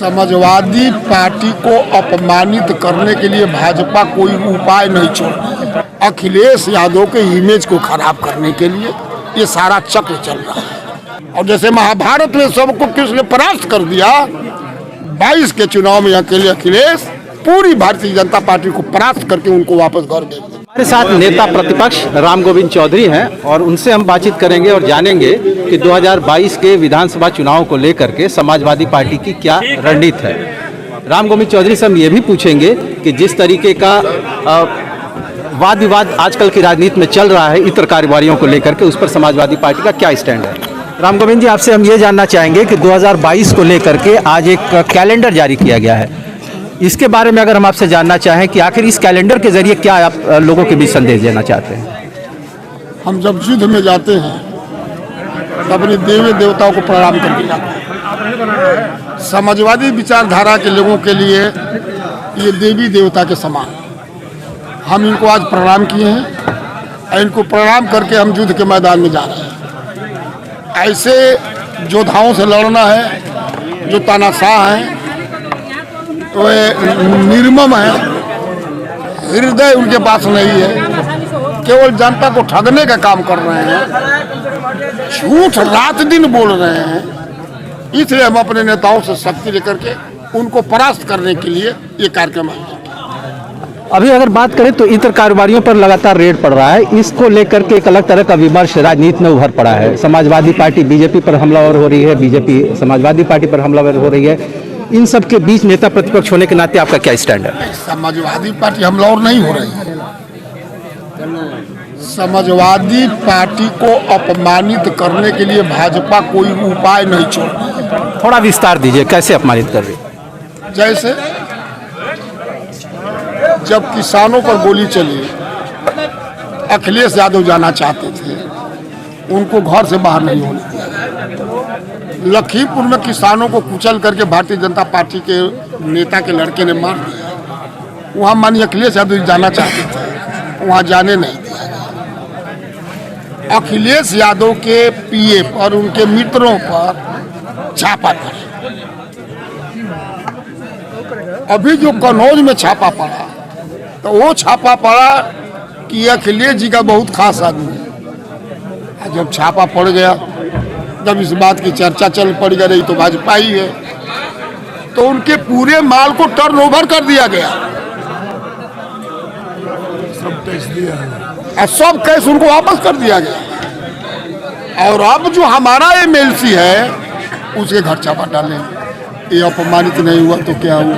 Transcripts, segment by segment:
Samajwadi party को अपमानित करने के लिए भाजपा कोई उपाय नहीं छोड़ रही है। अखिलेश यादव के इमेज को खराब करने के लिए ये सारा चक्र चल रहा है। और जैसे महाभारत में सबको कृष्ण ने परास्त कर दिया, 22 के चुनाव में अकेले अखिलेश पूरी भारतीय जनता पार्टी को परास्त करके उनको वापस घर दे दिया। हमारे साथ नेता प्रतिपक्ष राम गोविंद चौधरी हैं और उनसे हम बातचीत करेंगे और जानेंगे कि 2022 के विधानसभा चुनाव को लेकर के समाजवादी पार्टी की क्या रणनीति है। राम गोविंद चौधरी से हम ये भी पूछेंगे कि जिस तरीके का वाद विवाद आजकल की राजनीति में चल रहा है इतर कारोबारियों को लेकर के, उस पर समाजवादी पार्टी का क्या स्टैंड है। राम गोविंद जी, आपसे हम ये जानना चाहेंगे कि 2022 को लेकर के आज एक कैलेंडर जारी किया गया है, इसके बारे में अगर हम आपसे जानना चाहें कि आखिर इस कैलेंडर के जरिए क्या आप लोगों के बीच संदेश देना चाहते हैं। हम जब युद्ध में जाते हैं तो अपने देवी देवताओं को प्रणाम करके जाते हैं। समाजवादी विचारधारा के लोगों के लिए ये देवी देवता के समान, हम इनको आज प्रणाम किए हैं और इनको प्रणाम करके हम युद्ध के मैदान में जा रहे हैं। ऐसे योद्धाओं से लड़ना है जो तानाशाह हैं, तो निर्मम है, हृदय उनके पास नहीं है, केवल जनता को ठगने का काम कर रहे हैं, झूठ रात दिन बोल रहे हैं। इसलिए हम अपने नेताओं से शक्ति लेकर के उनको परास्त करने के लिए ये कार्यक्रम है। अभी अगर बात करें तो इतर कारोबारियों पर लगातार रेड पड़ रहा है, इसको लेकर के एक अलग तरह का विमर्श राजनीति में उभर पड़ा है। समाजवादी पार्टी बीजेपी पर हमलावर हो रही है, बीजेपी समाजवादी पार्टी पर हमलावर हो रही है। इन सब के बीच नेता प्रतिपक्ष होने के नाते आपका क्या स्टैंड है। समाजवादी पार्टी हमलावर नहीं हो रही है। समाजवादी पार्टी को अपमानित करने के लिए भाजपा कोई उपाय नहीं छोड़ रही है। थोड़ा विस्तार दीजिए, कैसे अपमानित कर रही है। जैसे जब किसानों पर गोली चली, अखिलेश यादव जाना चाहते थे, उनको घर से बाहर नहीं होने दिया। लखीमपुर में किसानों को कुचल करके भारतीय जनता पार्टी के नेता के लड़के ने मार दिया। वहाँ माननीय अखिलेश यादव जाना चाहते थे, वहाँ जाने नहीं दिया गया। अखिलेश यादव के पीए और उनके मित्रों पर छापा पड़ा। अभी जो कन्नौज में छापा पड़ा, तो वो छापा पड़ा कि अखिलेश जी का बहुत खास आदमी है। जब छापा पड़ गया, जब इस बात की चर्चा चल पड़ गई तो भाजपा ही है, तो उनके पूरे माल को टर्नओवर कर दिया गया। सब कैश उनको वापस कर दिया गया। और अब जो हमारा एमएलसी है उसके घर छापा डाले। ये अपमानित नहीं हुआ तो क्या हुआ।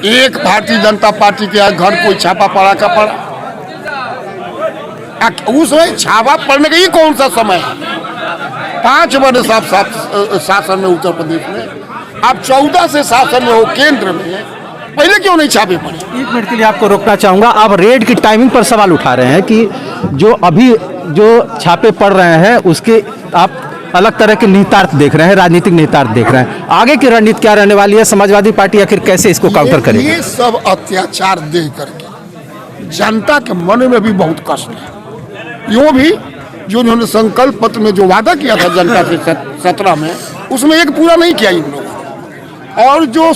एक भारतीय जनता पार्टी के घर कोई छापा पड़ा का पड़ा। उसमें छापा पड़ने का ये कौन सा समय है। 5 वर्ष आप शासन में उत्तर प्रदेश में, आप 14 से शासन में हो केंद्र में, पहले क्यों नहीं छापे पड़े। 1 मिनट के लिए आपको रोकना चाहूंगा। आप रेड की टाइमिंग पर सवाल उठा रहे हैं कि जो अभी जो छापे पड़ रहे हैं उसके आप अलग तरह के निहितार्थ देख रहे हैं, राजनीतिक निहितार्थ देख रहे हैं। आगे की रणनीति क्या रहने वाली है, समाजवादी पार्टी आखिर कैसे इसको काउंटर करेगी। ये सब अत्याचार देख करके जनता के मन में भी बहुत कष्ट है। यूँ भी जो उन्होंने संकल्प पत्र में जो वादा किया था जनता से 17 में, उसमें एक पूरा नहीं किया इन लोगों। और जो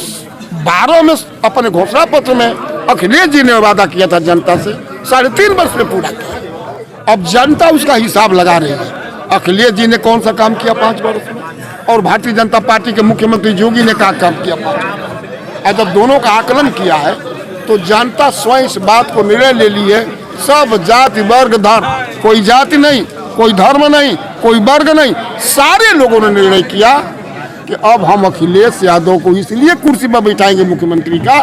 12 में अपने घोषणा पत्र में अखिलेश जी ने वादा किया था जनता से, 3.5 वर्ष में पूरा किया। अब जनता उसका हिसाब लगा रही है। अखिलेश जी ने कौन सा काम किया 5 वर्ष में, और भारतीय जनता पार्टी के मुख्यमंत्री योगी ने क्या काम किया 5 वर्ष। और जब दोनों का आकलन किया है तो जनता स्वयं इस बात को निर्णय ले ली है। सब जाति वर्ग धर्म, कोई जाति नहीं, कोई धर्म नहीं, कोई वर्ग नहीं, सारे लोगों ने निर्णय किया कि अब हम अखिलेश यादव को इसलिए कुर्सी पर बिठाएंगे मुख्यमंत्री का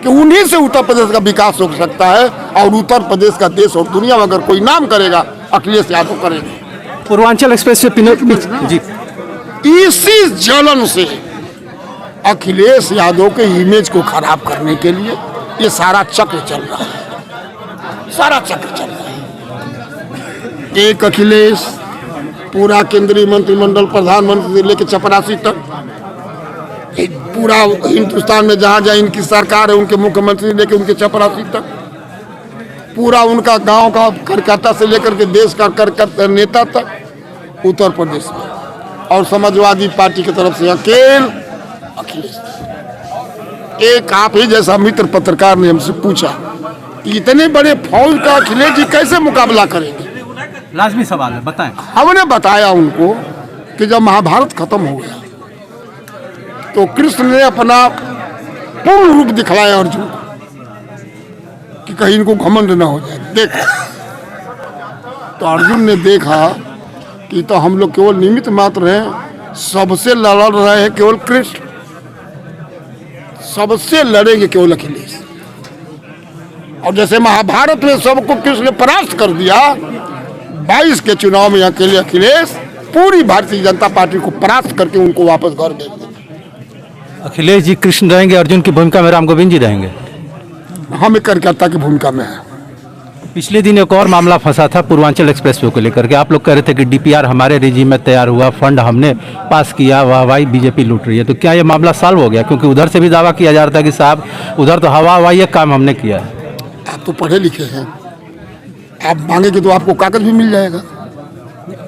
कि उन्हीं से उत्तर प्रदेश का विकास हो सकता है। और उत्तर प्रदेश का देश और दुनिया में अगर कोई नाम करेगा, अखिलेश यादव करेंगे। पूर्वांचल एक्सप्रेस जी, इसी जलन से अखिलेश यादव के इमेज को खराब करने के लिए ये सारा चक्र चल रहा है। सारा चक्र चल रहा है। एक अखिलेश पूरा केंद्रीय मंत्रिमंडल, प्रधानमंत्री से लेकर चपरासी तक, एक पूरा हिंदुस्तान में जहाँ जहाँ इनकी सरकार है उनके मुख्यमंत्री लेकर उनके चपरासी तक, पूरा उनका गांव का कार्यकर्ता से लेकर के देश का कार्यकर्ता नेता तक उत्तर प्रदेश में। और समाजवादी पार्टी की तरफ से अकेले अखिलेश। एक आप ही जैसा मित्र पत्रकार ने हमसे पूछा कि इतने बड़े फौज का अखिलेश जी कैसे मुकाबला करेंगे। लाजमी सवाल है, बताएं। हमने बताया उनको कि जब महाभारत खत्म हो गया तो कृष्ण ने अपना पूर्ण रूप दिखलाया अर्जुन को कि कहीं इनको घमंड न हो जाए। देखो, तो अर्जुन ने देखा कि तो हम लोग केवल निमित्त मात्र हैं, सबसे लड़ रहे हैं केवल कृष्ण, सबसे लड़ेंगे केवल अखिलेश। और जैसे महाभारत में सबको कृष्ण ने परास्त कर दिया, 22 के चुनाव में अकेले अखिलेश पूरी भारतीय जनता पार्टी को परास्त करके उनको वापस घर भेज देंगे। अखिलेश जी कृष्ण रहेंगे, अर्जुन की भूमिका में राम गोविंद जी रहेंगे। हम एक कार्यकर्ता की भूमिका में है। पिछले दिन एक और मामला फंसा था पूर्वांचल एक्सप्रेसवे को लेकर के। आप लोग कह रहे थे कि डीपीआर हमारे रेजिम में तैयार हुआ, फंड हमने पास किया, वाहवाही बीजेपी लूट रही है। तो क्या ये मामला सॉल्व हो गया? क्योंकि उधर से भी दावा किया जा रहा था कि साहब उधर तो हवा हवाई एक काम हमने किया है। आप तो पढ़े लिखे हैं, आप मांगेंगे तो आपको कागज भी मिल जाएगा।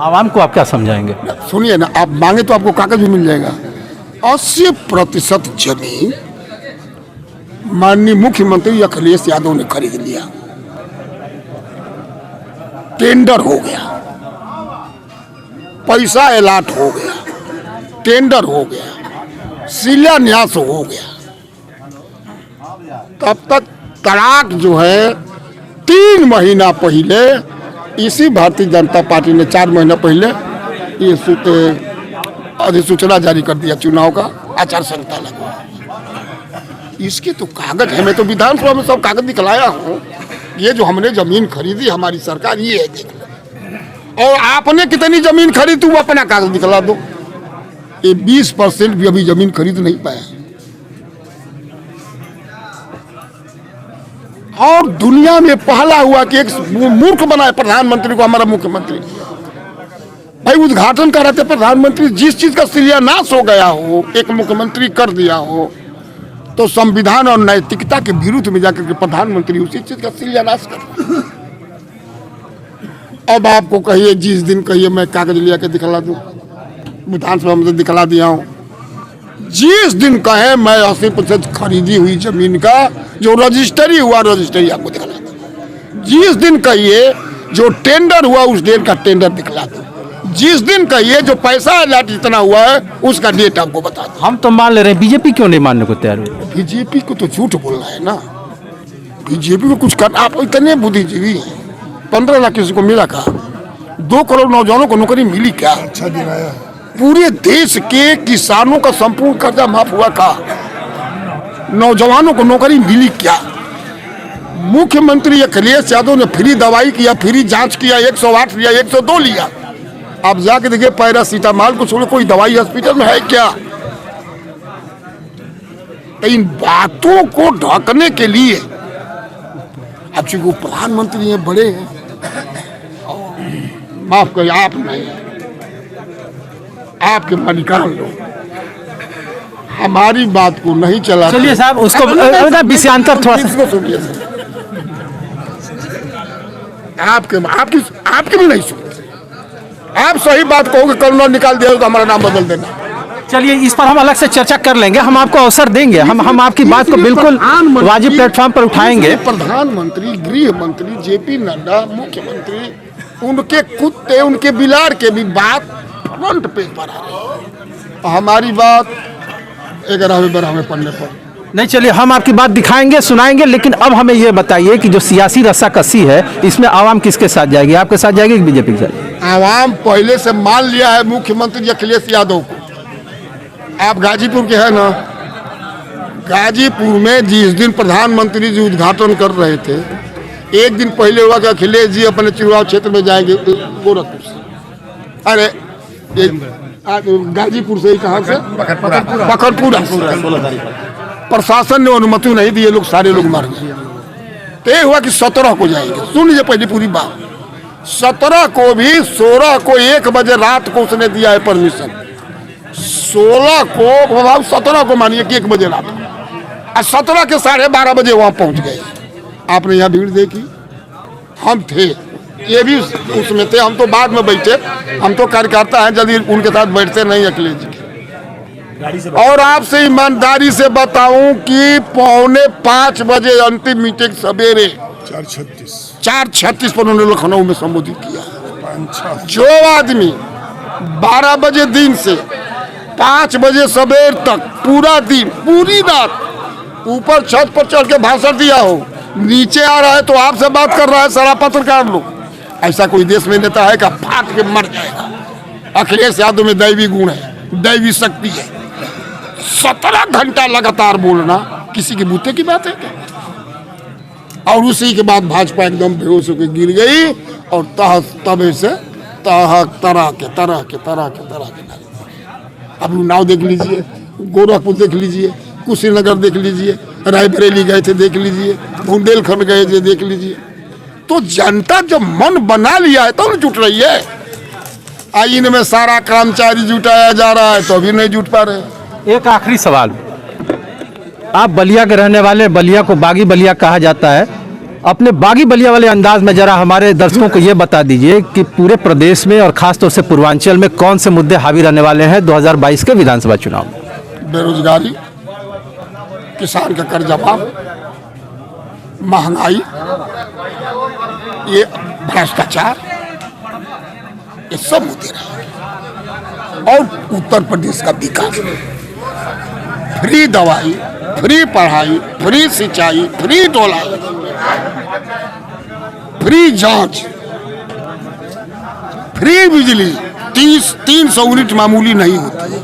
आवाम को आप क्या समझाएंगे? सुनिए ना, आप मांगे तो आपको कागज भी मिल जाएगा। 80% जमीन माननीय मुख्यमंत्री अखिलेश यादव ने खरीद लिया, टेंडर हो गया, पैसा अलॉट हो गया, टेंडर हो गया, शिलान्यास हो गया। तब तक तड़ाक जो है 3 महीना पहले इसी भारतीय जनता पार्टी ने 4 महीना पहले ये अधिसूचना जारी कर दिया, चुनाव का आचार संहिता लगा। इसके तो कागज है, मैं तो विधानसभा में सब कागज दिखलाया हूँ। ये जो हमने जमीन खरीदी हमारी सरकार, ये है देख लो। और आपने कितनी जमीन खरीदी वो अपना कागज दिखला दो। ये 20% भी अभी जमीन खरीद नहीं पाया। और दुनिया में पहला हुआ कि एक मूर्ख बनाए प्रधानमंत्री को हमारा मुख्यमंत्री। भाई उद्घाटन कर रहे थे प्रधानमंत्री, जिस चीज का शिलान्यास हो गया हो, एक मुख्यमंत्री कर दिया हो, तो संविधान और नैतिकता के विरुद्ध में जाकर के प्रधानमंत्री उसी चीज का शिलान्यास कर। अब आपको कहिए, जिस दिन कहिए मैं कागज लिया के दिखला दूं, विधानसभा में दिखला दिया हूं। जिस दिन कहे मैं 80% खरीदी हुई जमीन का जो रजिस्ट्री हुआ, रजिस्ट्री आपको दिखला दूं। जिस दिन कहिए जो टेंडर हुआ उस डेट का टेंडर दिखला दूं। जिस दिन कहिए जो पैसा अलॉट जितना हुआ है उसका डेट आपको बता दो। हम तो मान ले रहे हैं, बीजेपी क्यों नहीं मानने को तैयार हुई? बीजेपी को तो झूठ बोलना है ना। बीजेपी को कुछ करना, आप इतने बुद्धिजीवी हैं। 15 लाख किसी को मिला का? 2 करोड़ नौजवानों को नौकरी मिली क्या? अच्छा दिलाया। पूरे देश के किसानों का संपूर्ण कर्जा माफ हुआ का? नौजवानों को नौकरी मिली क्या? मुख्यमंत्री अखिलेश यादव ने फ्री दवाई किया, फ्री जांच किया, 108 लिया, 102 लिया। आप जाके देखिए पैरासीटामॉल को छोड़ कोई दवाई हॉस्पिटल में है क्या? इन बातों को ढकने के लिए अब चूंकि प्रधानमंत्री हैं, बड़े हैं, माफ करिए आप नहीं, आपके मालिकान लोग हमारी बात को नहीं चला। चलिए साहब, उसको विषयांतर थोड़ा सा सुनिए। आपकी भी नहीं सुनते। आप सही बात कहोगे, कल ना निकाल दिया तो हमारा नाम बदल देना। चलिए, इस पर हम अलग से चर्चा कर लेंगे। हम आपको अवसर देंगे, हम आपकी बात को बिल्कुल वाजिब प्लेटफॉर्म पर उठाएंगे। प्रधानमंत्री, गृह मंत्री जेपी नड्डा, मुख्यमंत्री, उनके कुत्ते, उनके बिलाड़ के भी बात फ्रंट पेज पर आ रही है। हमारी बात 11वें पन्ने पर नहीं। चलिए, हम आपकी बात दिखाएंगे, सुनाएंगे, लेकिन अब हमें ये बताइए कि जो सियासी रस्साकसी है इसमें आवाम किसके साथ जाएगी? आपके साथ जाएगी कि बीजेपी के साथ? आवाम पहले से मान लिया है मुख्यमंत्री अखिलेश यादव को। आप गाजीपुर के हैं ना, गाजीपुर में जिस दिन प्रधानमंत्री जी उद्घाटन कर रहे थे, एक दिन पहले हुआ कि अखिलेश जी अपने चुनाव क्षेत्र में जाएंगे गोरखपुर से। अरे गाजीपुर से ही, कहाँ से? पखरपुरा। प्रशासन ने अनुमति नहीं दी, ये लोग सारे लोग मर गए। तो ये हुआ कि 17 को जाएंगे। सुन लीजिए पहले पूरी बात। 17 को भी 16 को 1 बजे रात को उसने दिया है परमिशन। 16 को 17 को मानिए कि 1 बजे रात, और 17 के 12:30 बजे वहां पहुंच गए। आपने यहाँ भीड़ देखी, हम थे, ये भी उसमें थे। हम तो बाद में बैठे, हम तो कार्यकर्ता हैं, यदि उनके साथ बैठते नहीं अखिलेश जी के। और आपसे ईमानदारी से बताऊं कि 4:45 बजे अंतिम मीटिंग सवेरे 4:36 पर उन्होंने लखनऊ में संबोधित किया। जो आदमी 12 बजे दिन से 5 बजे सवेर तक पूरा दिन पूरी रात ऊपर छत पर चढ़ के भाषण दिया हो, नीचे आ रहा है तो आपसे बात कर रहा है सारा पत्रकार लोग, ऐसा कोई देश में नेता है का फाट के मर जाएगा। अखिलेश यादव में दैवी गुण है, दैवी शक्ति है। 17 घंटा लगातार बोलना किसी के बूते की बात है क्या? और उसी के बाद भाजपा एकदम बेहोश होकर गिर गई और तबे से तरह के अब उन्नाव देख लीजिए, गोरखपुर देख लीजिए, कुशीनगर देख लीजिए, रायबरेली गए थे देख लीजिए, बुंदेलखंड गए थे देख लीजिए। तो जनता जब मन बना लिया है तो न जुट रही है। आईन में सारा कर्मचारी जुटाया जा रहा है तो अभी नहीं जुट पा रहे। एक आखिरी सवाल, आप बलिया के रहने वाले, बलिया को बागी बलिया कहा जाता है, अपने बागी बलिया वाले अंदाज में जरा हमारे दर्शकों को ये बता दीजिए कि पूरे प्रदेश में और खासतौर से पूर्वांचल में कौन से मुद्दे हावी रहने वाले हैं 2022 के विधानसभा चुनाव में? बेरोजगारी, किसान का कर्जा माफ, महंगाई, ये भ्रष्टाचार, ये सब मुद्दे रहे। और उत्तर प्रदेश का विकास, फ्री दवाई, फ्री पढ़ाई, फ्री सिंचाई, फ्री ढुलाई, फ्री जांच, फ्री बिजली। 300 यूनिट मामूली नहीं होती,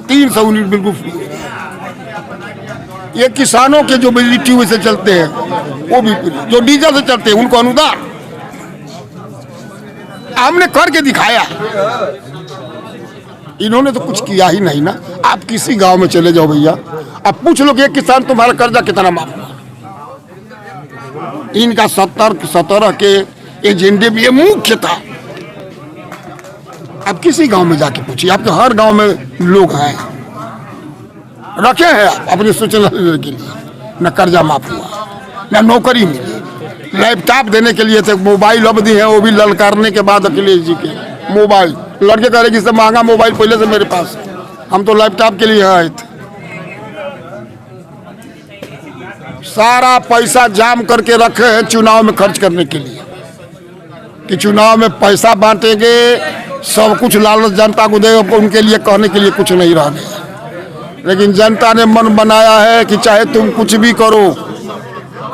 300 यूनिट बिल्कुल फ्री। ये किसानों के जो बिजली ट्यूब से चलते हैं वो भी फ्री, जो डीजल से चलते हैं उनको अनुदान हमने करके दिखाया। इन्होंने तो कुछ किया ही नहीं ना। आप किसी गांव में चले जाओ भैया, अब पूछ लो कि एक किसान तुम्हारा कर्जा कितना माफ हुआ। इनका 17 के एजेंडे में ये मुख्य था। अब किसी गांव में जाके पूछिए, आपके हर गांव में लोग हैं, रखे हैं आप अपनी सूचना लेने के लिए। न कर्जा माफ हुआ, न नौकरी मिली, लैपटॉप देने के लिए थे, मोबाइल अब दिए हैं, वो भी ललकारने के बाद अखिलेश जी के मोबाइल। लड़के कह रहे कि इससे महंगा मोबाइल पहले से मेरे पास है, हम तो लैपटॉप के लिए आए थे। सारा पैसा जाम करके रखे हैं चुनाव में खर्च करने के लिए, कि चुनाव में पैसा बांटेंगे, सब कुछ लालच जनता को देगा, उनके लिए कहने के लिए कुछ नहीं रह गया। लेकिन जनता ने मन बनाया है कि चाहे तुम कुछ भी करो,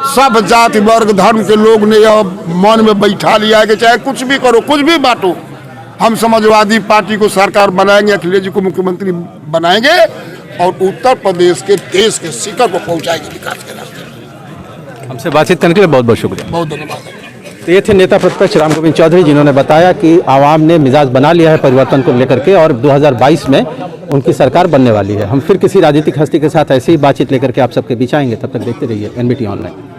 सब जाति वर्ग धर्म के लोग ने यह मन में बैठा लिया है कि चाहे कुछ भी करो, कुछ भी बांटो, हम समाजवादी पार्टी को सरकार बनाएंगे, अखिलेश जी को मुख्यमंत्री बनाएंगे और उत्तर प्रदेश के देश के शिखर को पहुंचाएंगे विकास के रास्ते। हमसे बातचीत करने के लिए बहुत बहुत शुक्रिया। बहुत धन्यवाद। तो ये थे नेता प्रतिपक्ष राम गोविंद चौधरी, जिन्होंने बताया कि आवाम ने मिजाज बना लिया है परिवर्तन को लेकर के और 2022 में उनकी सरकार बनने वाली है। हम फिर किसी राजनीतिक हस्ती के साथ ऐसी ही बातचीत लेकर के आप सबके बीच आएंगे। तब तक देखते रहिए NBT ऑनलाइन।